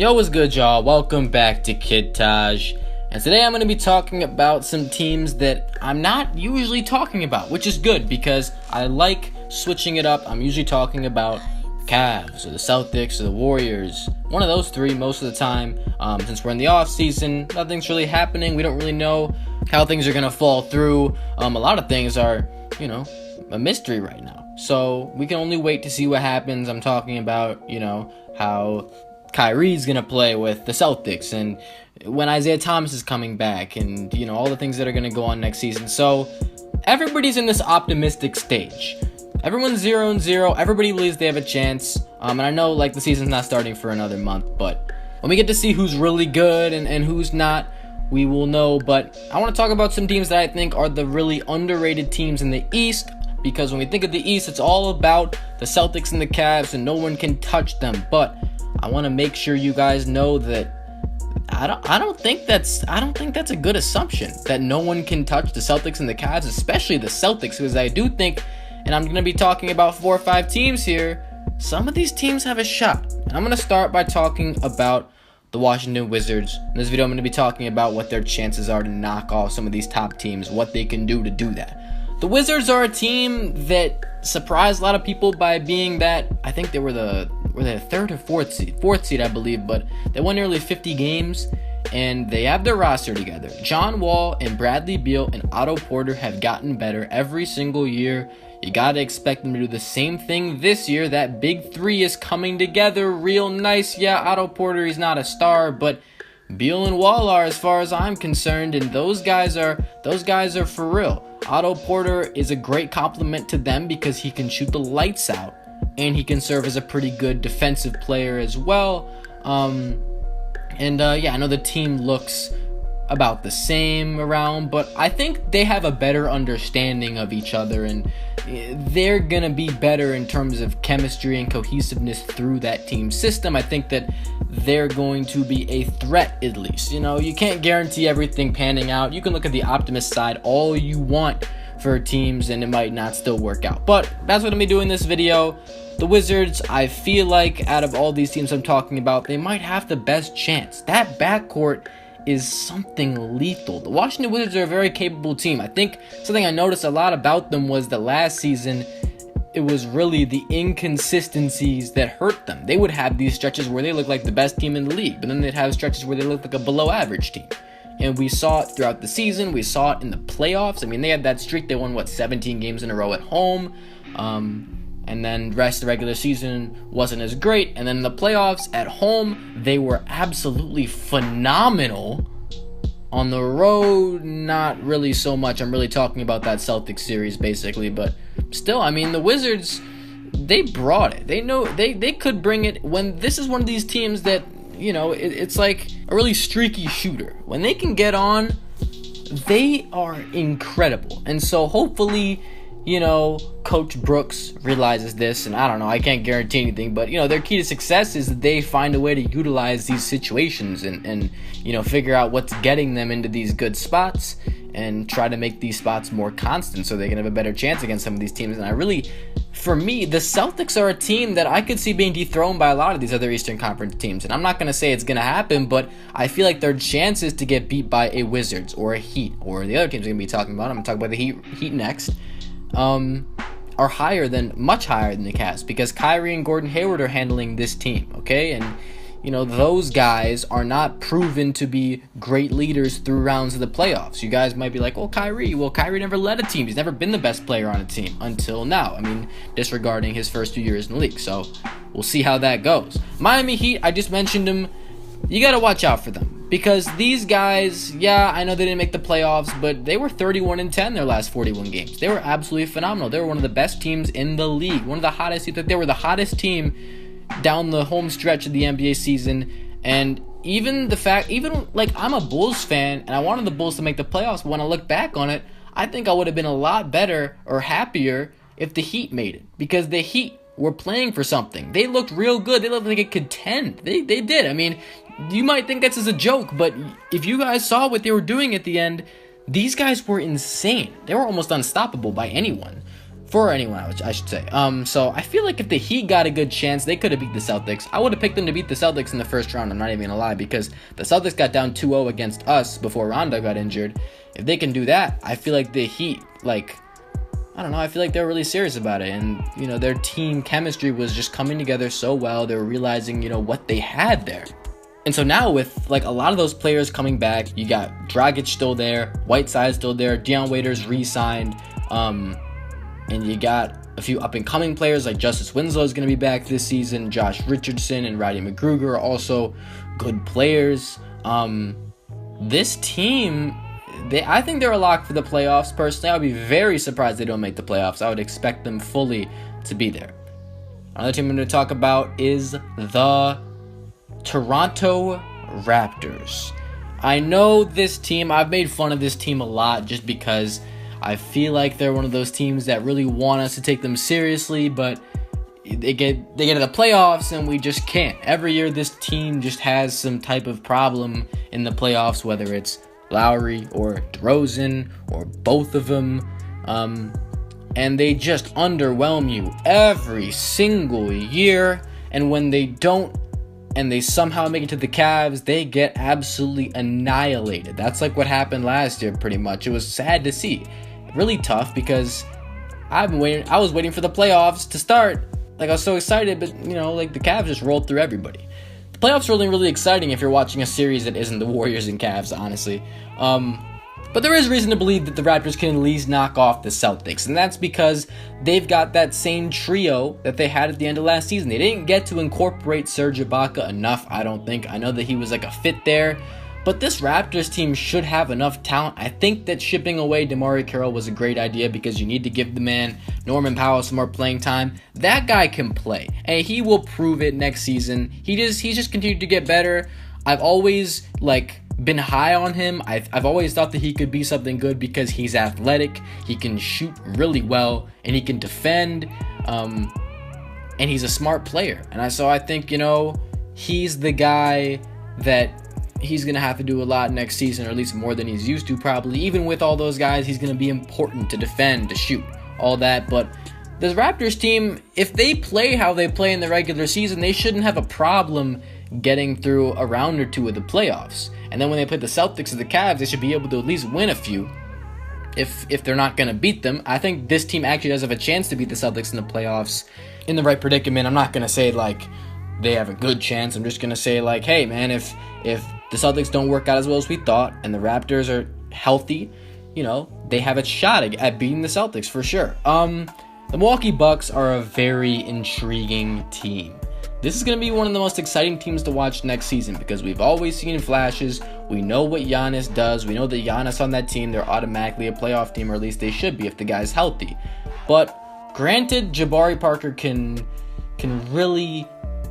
Yo, what's good, y'all? Welcome back to Kid Taj. And today I'm going to be talking about some teams that I'm not usually talking about, which is good because I like switching it up. I'm usually talking about Cavs or the Celtics or the Warriors, one of those three most of the time. Since we're in the off season, nothing's really happening. We don't really know how things are going to fall through. A lot of things are, a mystery right now. So we can only wait to see what happens. I'm talking about, how Kyrie's going to play with the Celtics and when Isaiah Thomas is coming back and, all the things that are going to go on next season. So everybody's in this optimistic stage. Everyone's 0-0. Everybody believes they have a chance. And I know the season's not starting for another month, but when we get to see who's really good and who's not, we will know. But I want to talk about some teams that I think are the really underrated teams in the East, because when we think of the East, it's all about the Celtics and the Cavs and no one can touch them. But I want to make sure you guys know that I don't think that's a good assumption that no one can touch the Celtics and the Cavs, especially the Celtics, because I do think, and I'm going to be talking about 4 or 5 teams here, some of these teams have a shot. And I'm going to start by talking about the Washington Wizards. In this video, I'm going to be talking about what their chances are to knock off some of these top teams, what they can do to do that. The Wizards are a team that surprised a lot of people by being that, I think they were the third or fourth seed, I believe, but they won nearly 50 games, and they have their roster together. John Wall and Bradley Beal and Otto Porter have gotten better every single year. You gotta expect them to do the same thing this year. That big three is coming together real nice. Yeah, Otto Porter, he's not a star, but Beal and Wall are, as far as I'm concerned, and those guys are for real. Otto Porter is a great compliment to them because he can shoot the lights out, and he can serve as a pretty good defensive player as well. I know the team looks about the same around, but I think they have a better understanding of each other, and they're gonna be better in terms of chemistry and cohesiveness through that team system. I think that they're going to be a threat, at least. You can't guarantee everything panning out. You can look at the optimist side all you want for teams, and it might not still work out. But that's what I'm gonna be doing in this video. The Wizards, I feel like out of all these teams I'm talking about, they might have the best chance. That backcourt is something lethal. The Washington Wizards are a very capable team. I think something I noticed a lot about them was that last season, it was really the inconsistencies that hurt them. They would have these stretches where they look like the best team in the league, but then they'd have stretches where they look like a below average team. And we saw it throughout the season. We saw it in the playoffs. I mean, they had that streak. They won, 17 games in a row at home. And then the rest of the regular season wasn't as great. And then in the playoffs at home, they were absolutely phenomenal. On the road, not really so much. I'm really talking about that Celtics series, basically. But still, the Wizards, they brought it. They know they could bring it. When this is one of these teams that, it's like a really streaky shooter. When they can get on, they are incredible. And so hopefully, Coach Brooks realizes this, and I don't know, I can't guarantee anything, but, their key to success is that they find a way to utilize these situations and figure out what's getting them into these good spots and try to make these spots more constant so they can have a better chance against some of these teams. And for me, the Celtics are a team that I could see being dethroned by a lot of these other Eastern Conference teams, and I'm not going to say it's going to happen, but I feel like their chances to get beat by a Wizards or a Heat or the other teams we're going to be talking about, I'm going to talk about the Heat next, are much higher than the Cavs, because Kyrie and Gordon Hayward are handling this team, okay? And, those guys are not proven to be great leaders through rounds of the playoffs. You guys might be like, Kyrie never led a team. He's never been the best player on a team until now. Disregarding his first 2 years in the league. So we'll see how that goes. Miami Heat, I just mentioned them. You got to watch out for them, because these guys, I know they didn't make the playoffs, but they were 31-10 their last 41 games. They were absolutely phenomenal. They were one of the best teams in the league, one of the hottest teams. They were the hottest team down the home stretch of the NBA season. And I'm a Bulls fan, and I wanted the Bulls to make the playoffs, but when I look back on it, I think I would have been a lot better or happier if the Heat made it, because the Heat were playing for something. They looked real good. They looked like it could contend. They did. You might think that's as a joke, but if you guys saw what they were doing at the end, these guys were insane. They were almost unstoppable by anyone. for anyone, I should say. So I feel like if the Heat got a good chance, they could have beat the Celtics. I would have picked them to beat the Celtics in the first round. I'm not even gonna lie, because the Celtics got down 2-0 against us before Rondo got injured. If they can do that, I feel like the Heat, like, I don't know, I feel like they're really serious about it. And, you know, their team chemistry was just coming together so well. They were realizing, you know, what they had there. And so now with, like, a lot of those players coming back, you got Dragic still there, Whiteside still there, Dion Waiters re-signed, and you got a few up-and-coming players like Justice Winslow is going to be back this season. Josh Richardson and Roddy McGruger are also good players. This team, I think they're a lock for the playoffs. Personally, I would be very surprised they don't make the playoffs. I would expect them fully to be there. Another team I'm going to talk about is the Toronto Raptors. I know this team, I've made fun of this team a lot just because I feel like they're one of those teams that really want us to take them seriously, but they get to the playoffs and we just can't. Every year this team just has some type of problem in the playoffs, whether it's Lowry or DeRozan or both of them, and they just underwhelm you every single year. And when they don't, and they somehow make it to the Cavs, they get absolutely annihilated. That's like what happened last year, pretty much. It was sad to see. Really tough because I was waiting for the playoffs to start. Like, I was so excited, but, you know, like, the Cavs just rolled through everybody. The playoffs are really, really exciting if you're watching a series that isn't the Warriors and Cavs, honestly. But there is reason to believe that the Raptors can at least knock off the Celtics, and that's because they've got that same trio that they had at the end of last season. They didn't get to incorporate Serge Ibaka enough, I don't think. I know that he was like a fit there, but this Raptors team should have enough talent. I think that shipping away DeMar Carroll was a great idea because you need to give the man, Norman Powell, some more playing time. That guy can play, and he will prove it next season. He's just continued to get better. I've always, been high on him. I've always thought that he could be something good because he's athletic, he can shoot really well, and he can defend, and he's a smart player. And so I think, you know, he's the guy that he's going to have to do a lot next season, or at least more than he's used to probably. Even with all those guys, he's going to be important to defend, to shoot, all that. But this Raptors team, if they play how they play in the regular season, they shouldn't have a problem getting through a round or two of the playoffs. And then when they play the Celtics or the Cavs, they should be able to at least win a few. If they're not going to beat them, I think this team actually does have a chance to beat the Celtics in the playoffs in the right predicament. I'm not going to say, they have a good chance. I'm just going to say, hey, man, if the Celtics don't work out as well as we thought and the Raptors are healthy, you know, they have a shot at beating the Celtics for sure. The Milwaukee Bucks are a very intriguing team. This is going to be one of the most exciting teams to watch next season because we've always seen flashes. We know what Giannis does. We know that Giannis on that team, they're automatically a playoff team, or at least they should be if the guy's healthy. But granted, Jabari Parker can really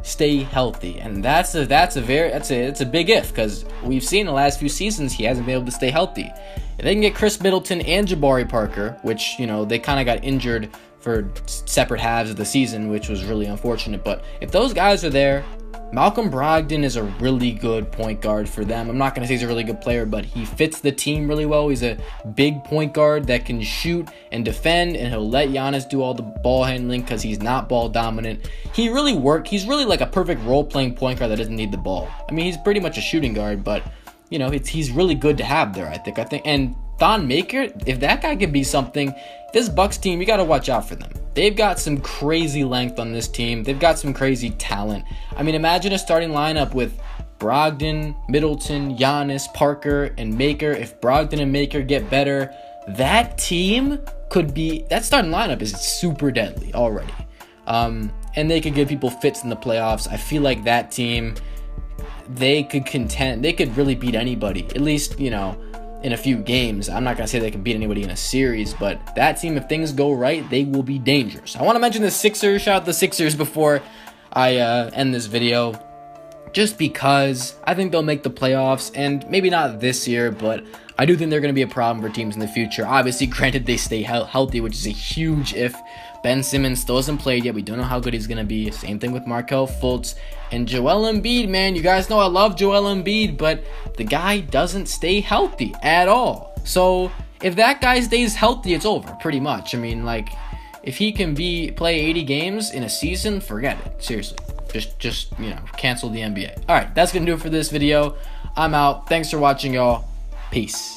stay healthy, and it's a big if, because we've seen the last few seasons he hasn't been able to stay healthy. If they can get Chris Middleton and Jabari Parker, which, you know, they kind of got injured for separate halves of the season, which was really unfortunate, but if those guys are there, Malcolm Brogdon is a really good point guard for them. I'm not going to say he's a really good player, but he fits the team really well. He's a big point guard that can shoot and defend, and he'll let Giannis do all the ball handling because he's not ball dominant. He's really like a perfect role-playing point guard that doesn't need the ball. I mean, he's pretty much a shooting guard, but, you know, he's really good to have there, I think. And Thon Maker, if that guy could be something, this Bucks team, you got to watch out for them. They've got some crazy length on this team. They've got some crazy talent. I mean, imagine a starting lineup with Brogdon, Middleton, Giannis, Parker, and Maker. If Brogdon and Maker get better, that starting lineup is super deadly already. And they could give people fits in the playoffs. I feel like that team, they could really beat anybody, at least, you know, in a few games. I'm not going to say they can beat anybody in a series, but that team, if things go right, they will be dangerous. I want to mention the Sixers. Shout out the Sixers before I end this video, just because I think they'll make the playoffs, and maybe not this year, but I do think they're going to be a problem for teams in the future. Obviously, granted, they stay healthy, which is a huge if. Ben Simmons still hasn't played yet. We don't know how good he's going to be. Same thing with Markelle Fultz. And Joel Embiid, man. You guys know I love Joel Embiid, but the guy doesn't stay healthy at all. So if that guy stays healthy, it's over, pretty much. I mean, if he can play 80 games in a season, forget it. Seriously. Just cancel the NBA. All right, that's going to do it for this video. I'm out. Thanks for watching, y'all. Peace.